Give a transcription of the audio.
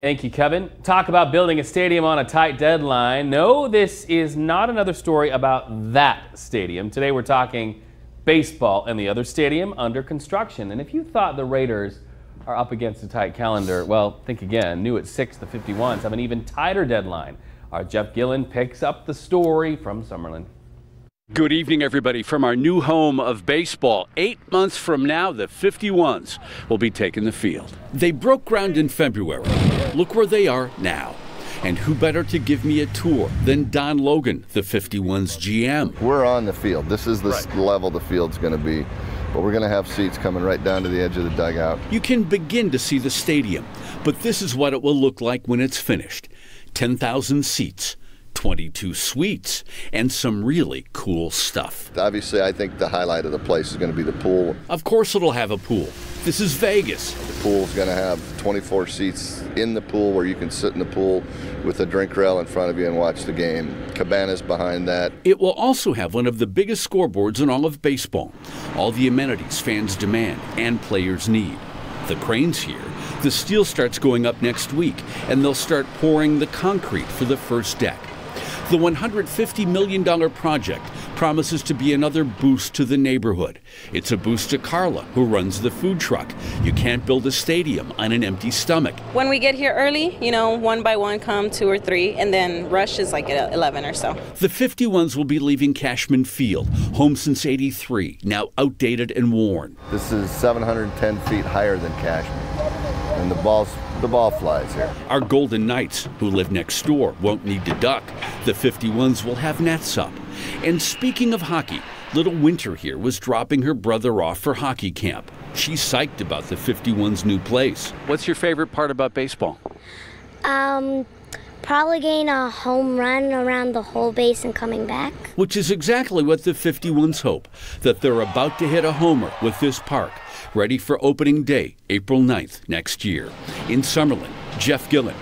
Thank you, Kevin. Talk about building a stadium on a tight deadline. No, this is not another story about that stadium. Today we're talking baseball and the other stadium under construction. And if you thought the Raiders are up against a tight calendar, well, think again. New at 6, the 51s have an even tighter deadline. Our Jeff Gillen picks up the story from Summerlin. Good evening, everybody, from our new home of baseball. 8 months from now, the 51s will be taking the field. They broke ground in February. Look where they are now. And who better to give me a tour than Don Logan, the 51s GM. We're on the field. This is the level the field's going to be. But we're going to have seats coming right down to the edge of the dugout. You can begin to see the stadium, but this is what it will look like when it's finished. 10,000 seats. 22 suites, and some really cool stuff. Obviously, I think the highlight of the place is going to be the pool. Of course it'll have a pool. This is Vegas. The pool's going to have 24 seats in the pool where you can sit in the pool with a drink rail in front of you and watch the game. Cabanas behind that. It will also have one of the biggest scoreboards in all of baseball. All the amenities fans demand and players need. The crane's here. The steel starts going up next week, and they'll start pouring the concrete for the first deck. The $150 million project promises to be another boost to the neighborhood. It's a boost to Carla, who runs the food truck. You can't build a stadium on an empty stomach. When we get here early, one by one come 2 or 3, and then rush is like at 11 or so. The 51s will be leaving Cashman Field, home since '83, now outdated and worn. This is 710 feet higher than Cashman, and the ball flies here. Our Golden Knights, who live next door, won't need to duck. The 51s will have nets up. And speaking of hockey, little Winter here was dropping her brother off for hockey camp. She's psyched about the 51's new place. What's your favorite part about baseball? Probably getting a home run around the whole base and coming back. Which is exactly what the 51s hope, that they're about to hit a homer with this park, ready for opening day, April 9th next year. In Summerlin, Jeff Gillen.